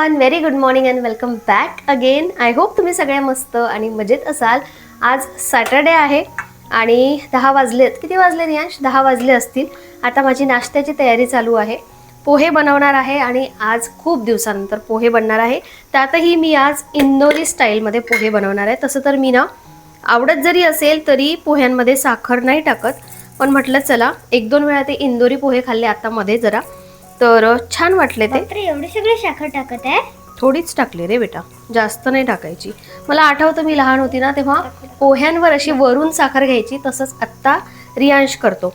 Everyone, very good morning and welcome back again. I hope तुम्ही सगळे मस्त आणि मजेत असाल. आज सॅटर्डे आहे आणि 10 वाजलेत. किती वाजले रियांश? 10 वाजले असतील. आता माझी नाश्त्याची तयारी चालू आहे. पोहे बनवणार आहे आणि आज खूप दिवसानंतर पोहे बनणार आहे. त्यातही मी आज इंदोरी स्टाईलमध्ये पोहे बनवणार आहे. तसं तर मी ना आवडत जरी असेल तरी पोह्यांमध्ये साखर नाही टाकत, पण म्हटलं चला एक दोन वेळा ते इंदोरी पोहे खाल्ले आता मध्ये जरा, तर छान वाटले ते. एवढी सगळी साखर टाकत आहे? थोडीच टाकली रे बेटा, जास्त नाही टाकायची. मला आठवतं मी लहान होती ना तेव्हा पोह्यांवर अशी वरून साखर घ्यायची, तसंच आत्ता रियांश करतो.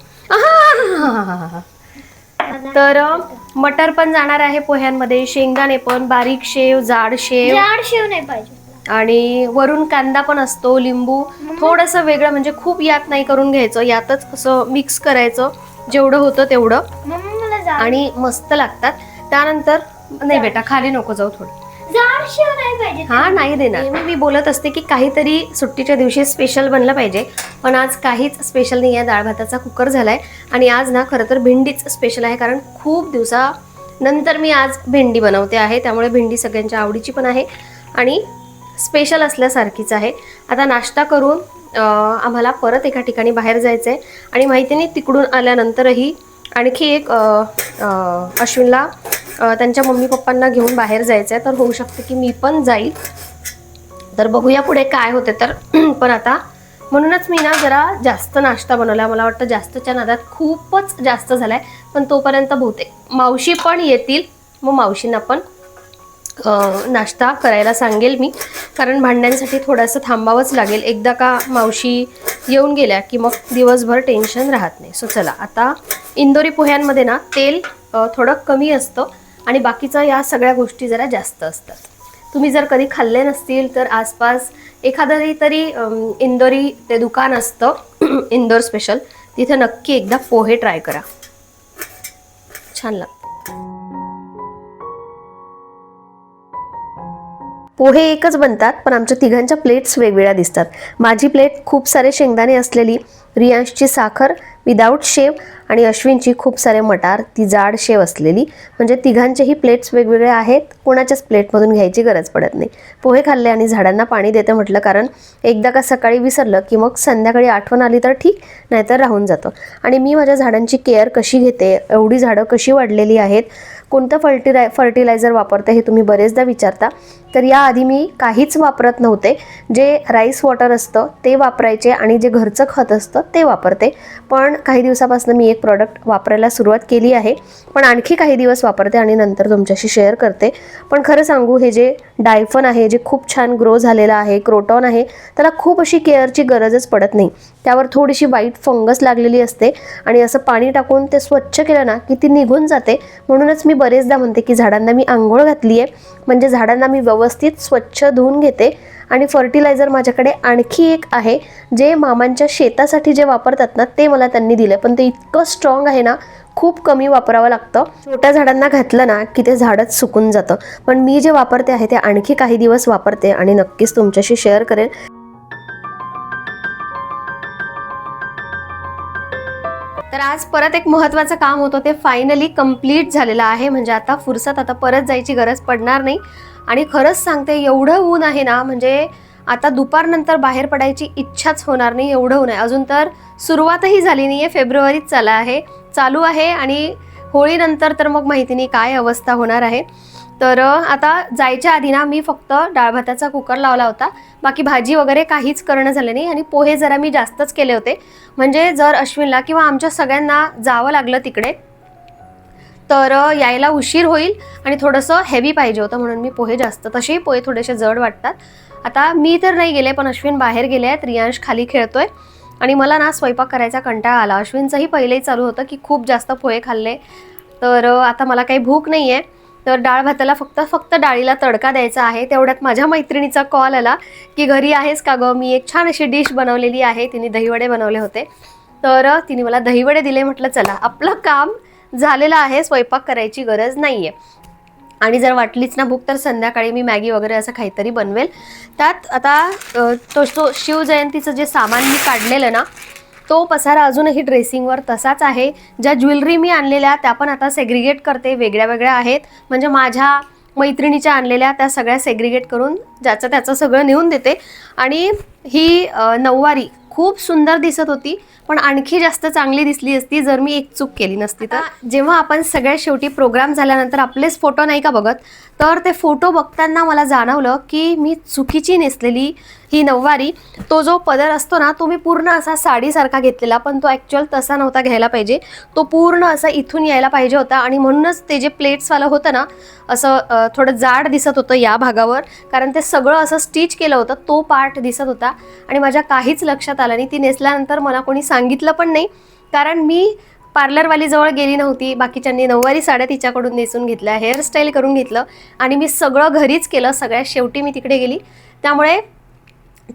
तर मटर पण जाणार आहे पोह्यांमध्ये, शेंगदाणे पण, बारीक शेव, जाड शेव नाही पाहिजे, आणि वरून कांदा पण असतो, लिंबू थोडंसं वेगळं, म्हणजे खूप यात नाही करून घ्यायचं, यातच असं मिक्स करायचं जेवढं होतं तेवढं, आणि मस्त लागतात. त्यानंतर नाही बेटा खाली नको जाऊ, थोडं जाड शेव नाही पाहिजे. हा नाही देणार. मी बोलत असते की काहीतरी सुट्टीच्या दिवशी स्पेशल बनलं पाहिजे, पण आज काहीच स्पेशल नाही आहे. डाळ भाताचा कुकर झालाय आणि आज ना खरं तर भेंडीच स्पेशल आहे, कारण खूप दिवसानंतर मी आज भेंडी बनवते आहे. त्यामुळे भेंडी सगळ्यांच्या आवडीची पण आहे आणि स्पेशल असल्यासारखीच आहे. आता नाश्ता करून आम्हाला परत एका ठिकाणी बाहेर जायचं आहे आणि माहिती नाही तिकडून आल्यानंतरही आणखी एक अश्विनला त्यांच्या मम्मी पप्पांना घेऊन बाहेर जायचं आहे, तर होऊ शकतं की मी पण जाईल. तर बघूया पुढे काय होते तर. पण आता म्हणूनच मी ना जरा जास्त नाश्ता बनवला. मला वाटतं जास्तच्या नादात खूपच जास्त झालाय, पण तोपर्यंत बहुतेक मावशी पण येतील, मग मावशींना पण नाश्ता करायला सांगेल मी, कारण भांड्यांसाठी थोडंसं थांबावंच लागेल. एकदा का मावशी येऊन गेल्या की मग दिवसभर टेन्शन राहत नाही. सो चला, आता इंदोरी पोह्यांमध्ये ना तेल थोडं कमी असतं आणि बाकीच्या या सगळ्या गोष्टी जरा जास्त असतात. तुम्ही जर कधी खाल्ले नसतील तर आसपास एखादं तरी इंदोरी ते दुकान असतं इंदोर स्पेशल, तिथे नक्की एकदा पोहे ट्राय करा, छान लागतं. पोहे एकच बनतात, पण आमच्या तिघांच्या प्लेट्स वेगवेगळ्या दिसतात. माझी प्लेट खूप सारे शेंगदाणे असलेली, रियांशची साखर विदाऊट शेव आणि अश्विनची खूप सारे मटार, ती जाड शेव असलेली. म्हणजे तिघांचेही प्लेट्स वेगवेगळे आहेत, कोणाच्याच प्लेटमधून घ्यायची गरज पडत नाही. पोहे खाल्ले आणि झाडांना पाणी देते म्हटलं, कारण एकदा का सकाळी विसरलं की मग संध्याकाळी आठवण आली तर ठीक, नाहीतर राहून जातं. आणि मी माझ्या झाडांची केअर कशी घेते, एवढी झाडं कशी वाढलेली आहेत, कोणतं फर्टिलायझर वापरते हे तुम्ही बरेचदा विचारता. तर याआधी मी काहीच वापरत नव्हते. जे राईस वॉटर असतं ते वापरायचे आणि जे घरचं खत असतं ते वापरते. पण काही दिवसापासून मी एक प्रॉडक्ट वापरायला सुरुवात केली आहे, पण आणखी काही दिवस वापरते आणि नंतर तुमच्याशी शेअर करते. पण खरं सांगू, हे जे डायफन आहे, जे खूप छान ग्रो झालेलं आहे, क्रोटॉन आहे, त्याला खूप अशी केअरची गरजच पडत नाही. त्यावर थोडीशी वाईट फंगस लागलेली असते आणि असं पाणी टाकून ते स्वच्छ केलं ना की ती निघून जाते. म्हणूनच मी बरेचदा म्हणते की झाडांना मी आंघोळ घातली आहे, म्हणजे झाडांना मी व्यवस्थित स्वच्छ धुवून घेते. आणि फर्टिलायझर माझ्याकडे आणखी एक आहे, जे मामांच्या शेतासाठी जे वापरतात ना ते मला त्यांनी दिलं, पण ते इतकं स्ट्रॉंग आहे ना, खूप कमी वापरावं लागतं. छोट्या झाडांना घातलं ना की ते झाडच सुकून जातं. पण मी जे वापरते आहे ते आणखी काही दिवस वापरते आणि नक्कीच तुमच्याशी शेअर करेन. तर आज परत एक महत्त्वाचं काम होतं, ते फायनली कंप्लीट झालेलं आहे. म्हणजे आता फुरसत, आता परत जायची गरज पडणार नाही. आणि खरंच सांगते, एवढं ऊन आहे ना, म्हणजे आता दुपारनंतर बाहेर पडायची इच्छाच होणार नाही, एवढं ऊन आहे. अजून तर सुरुवातही झाली नाही आहे, फेब्रुवारीच चालू आहे आणि होळीनंतर तर मग माहिती नाही काय अवस्था होणार आहे. तर आता जायच्या आधी ना मी फक्त डाळ भाताचा कुकर लावला होता, बाकी भाजी वगैरे काहीच करणं झालं नाही. आणि पोहे जरा मी जास्तच केले होते, म्हणजे जर अश्विनला किंवा आमच्या सगळ्यांना जावं लागलं तिकडे तर यायला उशीर होईल आणि थोडंसं हेवी पाहिजे होतं, म्हणून मी पोहे जास्त, तसेही पोहे थोडेसे जड वाटतात. आता मी तर नाही गेले, पण अश्विन बाहेर गेले आहेत, रियांश खाली खेळतोय आणि मला ना स्वयंपाक करायचा कंटाळा आला. अश्विनचंही पहिलेही चालू होतं की खूप जास्त पोहे खाल्ले, तर आता मला काही भूक नाही आहे. तर डाळ भाताला फक्त डाळीला तडका द्यायचा आहे. तेवढ्यात माझ्या मैत्रिणीचा कॉल आला की घरी आहेस का गं, मी एक छान अशी डिश बनवलेली आहे. तिने दहीवडे बनवले होते, तर तिने मला दहीवडे दिले. म्हटलं चला, आपलं काम झालेलं आहे, स्वयंपाक करायची गरज नाही आहे. आणि जर वाटलीच ना भूक तर संध्याकाळी मी मॅगी वगैरे असं काहीतरी बनवेल. त्यात आता तो शिवजयंतीचं जे सामान मी काढलेलं ना, तो पसारा अजूनही ड्रेसिंगवर तसाच आहे. ज्या ज्वेलरी मी आणलेल्या त्या पण आता सेग्रिगेट करते, वेगळ्या वेगळ्या आहेत. म्हणजे माझ्या मैत्रिणीच्या आणलेल्या त्या सगळ्या सेग्रिगेट करून ज्याचं त्याचं सगळं नेऊन देते. आणि ही नऊवारी खूप सुंदर दिसत होती, पण आणखी जास्त चांगली दिसली असती जर मी एक चूक केली नसती तर. जेव्हा आपण सगळ्यात शेवटी प्रोग्राम झाल्यानंतर आपलेच फोटो नाही का बघत, तर ते फोटो बघताना मला जाणवलं की मी चुकीची नेसलेली ही नऊवारी. तो जो पदर असतो ना, तो मी पूर्ण असा साडीसारखा घेतलेला, पण तो ॲक्च्युअल तसा नव्हता घ्यायला पाहिजे. तो पूर्ण असा इथून यायला पाहिजे होता. आणि म्हणूनच ते जे प्लेट्सवालं होतं ना, असं थोडं जाड दिसत होतं या भागावर, कारण ते सगळं असं स्टिच केलं होतं. तो पार्ट दिसत होता आणि माझ्या काहीच लक्षात आलं नाही. ती नेसल्यानंतर मला कोणी सांगितलं पण नाही, कारण मी पार्लरवालीजवळ गेली नव्हती. बाकीच्यांनी नऊवारी साड्या तिच्याकडून नेसून घेतल्या, हेअरस्टाईल करून घेतलं आणि मी सगळं घरीच केलं. सगळ्यात शेवटी मी तिकडे गेली, त्यामुळे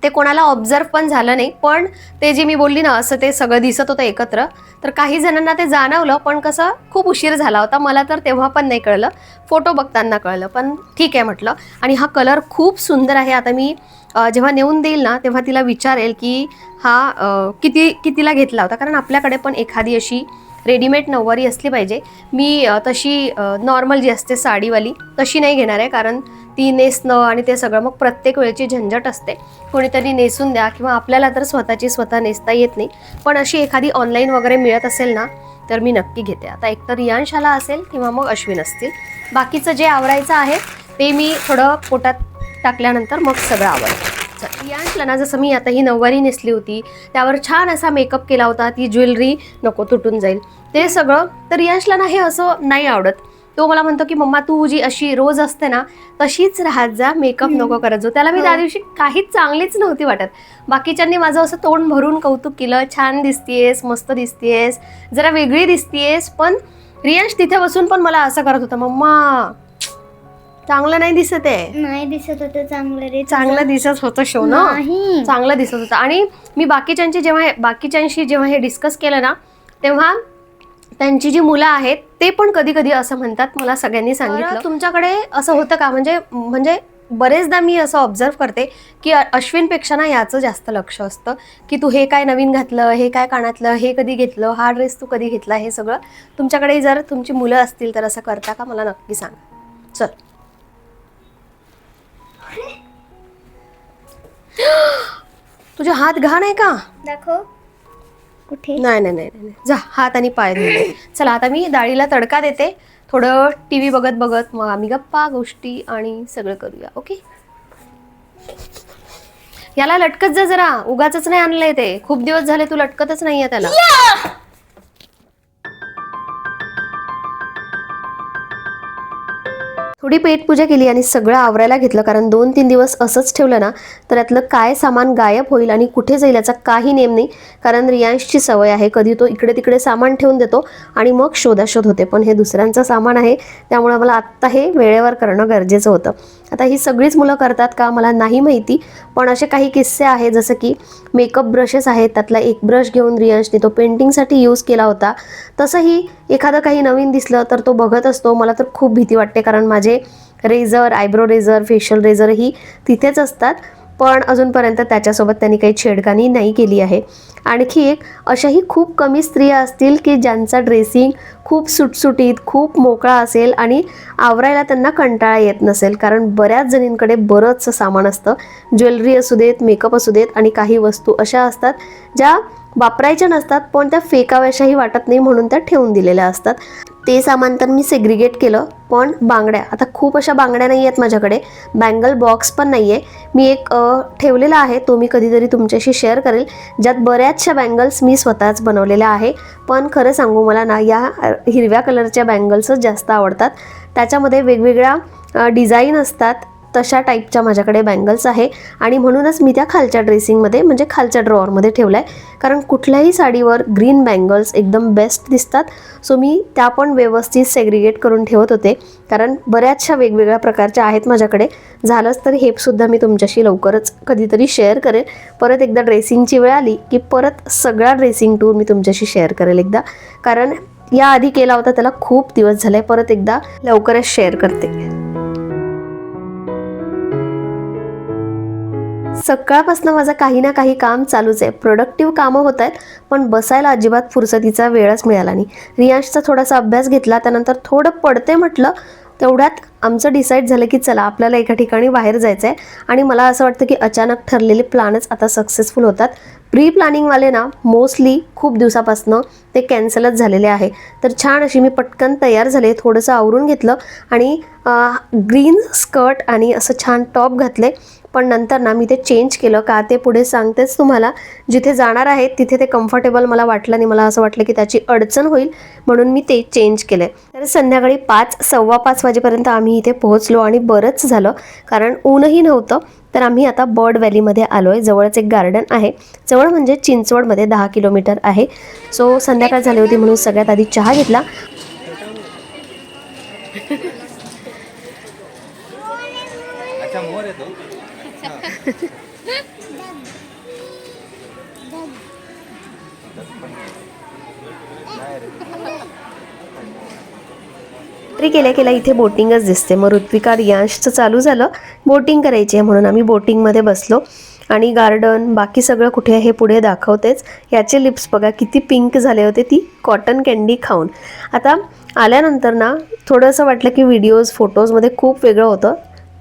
ते कोणाला ऑब्झर्व पण झालं नाही. पण ते जे मी बोलली ना, असं ते सगळं दिसत होतं एकत्र, तर काही जणांना ते जाणवलं. पण कसं खूप उशीर झाला होता, मला तर तेव्हा पण नाही कळलं, फोटो बघताना कळलं. पण ठीक आहे म्हटलं. आणि हा कलर खूप सुंदर आहे. आता मी जेव्हा नेऊन देईल ना, तेव्हा तिला विचारेल की हा कितीला घेतला होता, कारण आपल्याकडे पण एखादी अशी रेडीमेड नऊवारी असली पाहिजे. मी तशी नॉर्मल जी असते साडीवाली तशी नाही घेणार आहे, कारण ती नेसणं आणि ते सगळं मग प्रत्येक वेळची झंझट असते. कोणीतरी नेसून द्या, किंवा आपल्याला तर स्वतःची स्वतः नेसता येत नाही. पण अशी एखादी ऑनलाईन वगैरे मिळत असेल ना, तर मी नक्की घेते. आता एकतर रियांशाला असेल किंवा मग अश्विन असतील. बाकीचं जे आवरायचं आहे ते मी थोडं पोटात टाकल्यानंतर मग सगळं आवडतं. रियांशला ना, जसं मी आता ही नऊवारी नेसली होती, त्यावर छान असा मेकअप केला होता, ती ज्वेलरी नको तुटून जाईल ते सगळं, तर रियांशला ना हे असं नाही आवडत. तो मला म्हणतो की मम्मा तू जी अशी रोज असते ना तशीच राहत जा, मेकअप नको करत जाऊ. त्याला मी त्या दिवशी काहीच चांगलीच नव्हती वाटत. बाकीच्यांनी माझं असं तोंड भरून कौतुक केलं, छान दिसतीयेस, मस्त दिसतीयेस, जरा वेगळी दिसतीयेस. पण रियांश तिथे बसून पण मला असं करत होता, मम्मा चांगलं नाही दिसत आहे. नाही दिसत होतं चांगलं रे. चांगलं दिसत होतं शो ना, नाही. चांगलं दिसत होतं. आणि मी बाकीच्यांशी जेव्हा हे डिस्कस केलं ना, तेव्हा त्यांची जी मुलं आहेत ते पण कधी कधी असं म्हणतात, मला सगळ्यांनी सांगितलं. तुमच्याकडे असं होतं का? म्हणजे बरेचदा मी असं ऑब्झर्व करते की अश्विनपेक्षा ना याचं जास्त लक्ष असतं की तू हे काय नवीन घातलं, हे काय कानातलं, हे कधी घेतलं, हा ड्रेस तू कधी घेतला, हे सगळं. तुमच्याकडे जर तुमची मुलं असतील तर असं करता का? मला नक्की सांग. चल, तुझे हात घाण आहे का? दाखव कुठे. नाही नाही नाही नाही, जा हात आणि पाय धुले. चला आता मी डाळीला तडका देते. थोडं टी व्ही बघत बघत मग आम्ही गप्पा गोष्टी आणि सगळं करूया. ओके, याला लटकत जा जरा, उगाच नाही आणलंय ते. खूप दिवस झाले तू लटकतच नाहीये त्याला. थोडी पेटपूजा केली आणि सगळं आवरायला घेतलं, कारण 2-3 दिवस असंच ठेवलं ना तर यातलं काय सामान गायब होईल आणि कुठे जाईल याचा काही नेम नाही. कारण रियांशची सवय आहे, कधी तो इकडे तिकडे सामान ठेवून देतो आणि मग शोधाशोध होते. पण हे दुसऱ्यांचं सामान आहे, त्यामुळे मला आत्ता हे वेळेवर करणं गरजेचं होतं. आता ही सगळीच मुलं करतात का मला नाही माहिती, पण असे काही किस्से आहेत. जसं की मेकअप ब्रशेस आहेत, त्यातला एक ब्रश घेऊन रियांशने तो पेंटिंगसाठी यूज केला होता. तसंही एखादं काही नवीन दिसलं तर तो बघत असतो. मला तर खूप भीती वाटते, कारण माझे रेझर, आयब्रो रेझर, फेशियल रेझरही तिथेच असतात. पण अजूनपर्यंत त्याच्यासोबत त्यांनी काही छेडखानी नाही केली आहे. आणखी एक, अशाही खूप कमी स्त्रिया असतील की ज्यांचा ड्रेसिंग खूप सुटसुटीत, खूप मोकळा असेल आणि आवरायला त्यांना कंटाळा येत नसेल, कारण बऱ्याच जणींकडे बरंचसं सामान असतं. ज्वेलरी असू देत, मेकअप असू देत, आणि काही वस्तू अशा असतात ज्या वापरायच्या नसतात पण त्या फेकाव्याशाही वाटत नाही म्हणून त्या ठेवून दिलेल्या असतात. ते सामान तर मी सेग्रिगेट केलं. पण बांगड्या, आता खूप अशा बांगड्या नाही आहेत माझ्याकडे, बँगल बॉक्स पण नाही आहे. मी एक ठेवलेला आहे, तो मी कधीतरी तुमच्याशी शेअर करेल, ज्यात बऱ्याचशा बँगल्स मी स्वतःच बनवलेल्या आहे. पण खरं सांगू, मला ना या हिरव्या कलरच्या बँगल्सच जास्त आवडतात. त्याच्यामध्ये वेगवेगळ्या डिझाईन असतात, तशा टाईपच्या माझ्याकडे बँगल्स आहे. आणि म्हणूनच मी त्या खालच्या ड्रेसिंगमध्ये, म्हणजे खालच्या ड्रॉवरमध्ये ठेवल्या आहे, कारण कुठल्याही साडीवर ग्रीन बँगल्स एकदम बेस्ट दिसतात. सो मी त्या पण व्यवस्थित सेग्रिगेट करून ठेवत होते, कारण बऱ्याचशा वेगवेगळ्या प्रकारच्या आहेत माझ्याकडे. झालंच तर हे सुद्धा मी तुमच्याशी लवकरच कधीतरी शेअर करेल. परत एकदा ड्रेसिंगची वेळ आली की परत सगळा ड्रेसिंग टूर मी तुमच्याशी शेअर करेल एकदा, कारण याआधी केला होता त्याला खूप दिवस झाले. परत एकदा लवकरच शेअर करते. सकाळपासून माझं काही ना काही काम चालूच आहे, प्रोडक्टिव्ह कामं होत आहेत, पण बसायला अजिबात फुरसतीचा वेळच मिळाला नाही. रियांशचा थोडासा अभ्यास घेतला, त्यानंतर थोडं पडते म्हटलं, तेवढ्यात आमचं डिसाईड झालं की चला आपल्याला एका ठिकाणी बाहेर जायचं आहे. आणि मला असं वाटतं की अचानक ठरलेले प्लॅनच आता सक्सेसफुल होतात. प्री प्लॅनिंगवाले ना मोस्टली खूप दिवसापासनं ते कॅन्सलच झालेले आहे. तर छान अशी मी पटकन तयार झाले, थोडंसं आवरून घेतलं आणि ग्रीन स्कर्ट आणि असं छान टॉप घातले. पण नंतर ना मी ते चेंज केलं, का ते पुढे सांगतेच तुम्हाला. जिथे जाणार आहे तिथे ते कम्फर्टेबल मला वाटलं आणि मला असं वाटलं की त्याची अडचण होईल, म्हणून मी ते चेंज केलं. तर संध्याकाळी 5:15 वाजेपर्यंत आम्ही इथे पोहोचलो आणि बरंच झालं, कारण ऊनही नव्हतं. तर आम्ही आता बर्ड व्हॅलीमध्ये आलो आहे. जवळच एक गार्डन आहे, जवळ म्हणजे चिंचवडमध्ये 10 किलोमीटर आहे. सो संध्याकाळ झाली होती म्हणून सगळ्यात आधी चहा घेतला. अच्छा मोर आहे तो. तरी केल्या केल्या इथे बोटिंगच दिसते. मग ऋत्विका रियांशचं चालू झालं बोटिंग करायची आहे, म्हणून आम्ही बोटिंगमध्ये बसलो. आणि गार्डन बाकी सगळं कुठे आहे हे पुढे दाखवतेच. याचे लिप्स बघा किती पिंक झाले होते ती कॉटन कँडी खाऊन. आता आल्यानंतर ना थोडंसं वाटलं की व्हिडिओज फोटोजमध्ये खूप वेगळं होतं,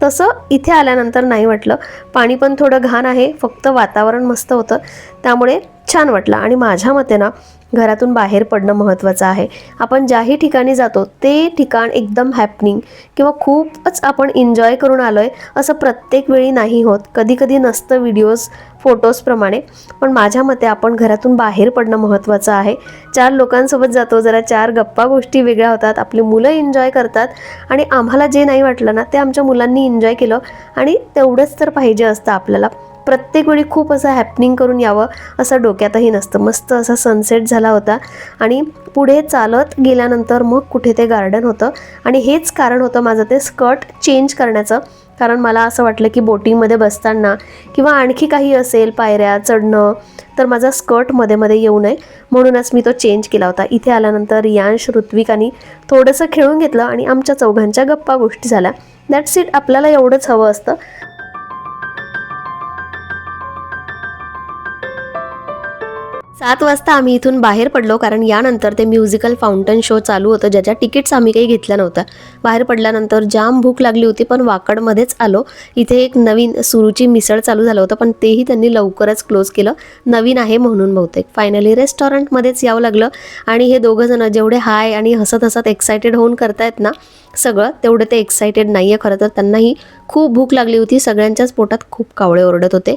तसं इथे आल्यानंतर नाही वाटलं. पाणी पण थोडं घाण आहे, फक्त वातावरण मस्त होतं त्यामुळे छान वाटलं. आणि माझ्या मते ना घरातून बाहेर पडणं महत्त्वाचं आहे. आपण ज्याही ठिकाणी जातो ते ठिकाण एकदम हॅपनिंग किंवा खूपच आपण एन्जॉय करून आलो आहे असं प्रत्येक वेळी नाही होत. कधी कधी नसतं व्हिडिओज फोटोजप्रमाणे. पण माझ्या मते आपण घरातून बाहेर पडणं महत्त्वाचं आहे. 4 लोकांसोबत जातो, जरा 4 गप्पा गोष्टी वेगळ्या होतात, आपली मुलं एन्जॉय करतात आणि आम्हाला जे नाही वाटलं ना ते आमच्या मुलांनी एन्जॉय केलं. आणि तेवढंच तर पाहिजे असतं आपल्याला. प्रत्येक वेळी खूप असं हॅपनिंग करून यावं असं डोक्यातही नसतं. मस्त असा सनसेट झाला होता आणि पुढे चालत गेल्यानंतर मग कुठे ते गार्डन होतं. आणि हेच कारण होतं माझं ते स्कर्ट चेंज करण्याचं, कारण मला असं वाटलं की बोटिंगमध्ये बसताना किंवा आणखी काही असेल पायऱ्या चढणं तर माझा स्कर्ट मध्ये मध्ये येऊ नये, म्हणूनच मी तो चेंज केला होता. इथे आल्यानंतर रियांश ऋत्विकानी थोडंसं खेळून घेतलं आणि आमच्या चौघांच्या गप्पा गोष्टी झाल्या. That's it. आपल्याला एवढंच हवं असतं. 7 वाजता आम्ही इथून बाहेर पडलो, कारण यानंतर ते म्युझिकल फाउंटन शो चालू होतं, ज्याच्या तिकीट्स आम्ही काही घेतल्या नव्हत्या. बाहेर पडल्यानंतर जाम भूक लागली होती, पण वाकडमध्येच आलो. इथे एक नवीन सुरूची मिसळ चालू झालं होतं, पण तेही त्यांनी लवकरच क्लोज केलं, नवीन आहे म्हणून बहुतेक. फायनली रेस्टॉरंटमध्येच यावं लागलं. आणि हे दोघं जण जेवढे हाय आणि हसत हसत एक्सायटेड होऊन करतायत ना सगळं, तेवढे ते एक्सायटेड नाही आहे खरं तर. त्यांनाही खूप भूक लागली होती, सगळ्यांच्याच पोटात खूप कावळे ओरडत होते.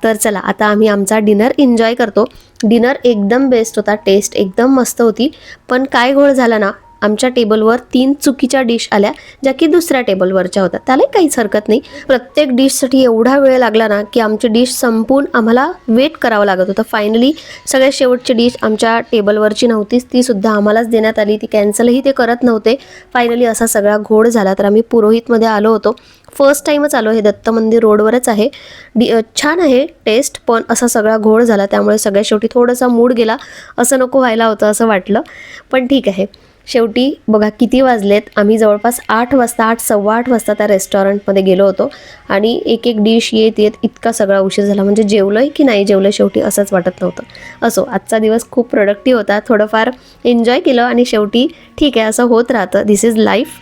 तर चला आता आम्ही आमचा डिनर एन्जॉय करतो. डिनर एकदम बेस्ट होता, टेस्ट एकदम मस्त होती. पण काय घोळ झाला ना, आमच्या टेबलवर 3 चुकीच्या डिश आल्या, ज्या की दुसऱ्या टेबलवरच्या होत्या. त्याला काहीच हरकत नाही. प्रत्येक डिशसाठी एवढा वेळ लागला ना की आमची डिश संपून आम्हाला वेट करावं लागत होतं. फायनली सगळ्यात शेवटची डिश आमच्या टेबलवरची नव्हतीच, ती सुद्धा आम्हालाच देण्यात आली. ती कॅन्सलही ते करत नव्हते. फायनली असा सगळा घोळ झाला. तर आम्ही पुरोहितमध्ये आलो होतो. फर्स्ट टाईमच आलो. हे दत्त मंदिर रोडवरच आहे. छान आहे टेस्ट, पण असा सगळा घोळ झाला त्यामुळे सगळ्या शेवटी थोडासा मूड गेला. असं नको व्हायला होतं असं वाटलं, पण ठीक आहे. शेवटी बघा किती वाजलेत. आम्ही जवळपास 8 वाजता 8:15 वाजता त्या रेस्टॉरंटमध्ये गेलो होतो आणि एक एक डिश येत इतका सगळा उशीर झाला. म्हणजे जेवलोय की नाही जेवलं शेवटी असंच वाटत नव्हतं. असो, आजचा दिवस खूप प्रोडक्टिव्ह होता. थोडंफार एन्जॉय केलं आणि शेवटी ठीक आहे, असं होत राहतं. दिस इज लाईफ.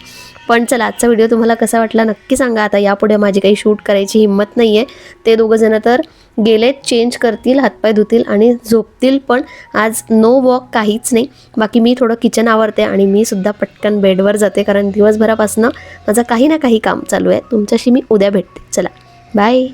पण चला, आजचा व्हिडिओ तुम्हाला कसा वाटला नक्की सांगा. आता यापुढे माझी काही शूट करायची हिंमत नाही आहे. ते दोघं जण तर गेलेत, चेंज करतील, हातपाय धुतील आणि झोपतील. पण आज नो वॉक, काहीच नाही. बाकी मी थोडं किचन आवरते आणि मी सुद्धा पटकन बेडवर जाते, कारण दिवसभरापासून माझं काही ना काही काम चालू आहे. तुमच्याशी मी उद्या भेटते. चला बाय.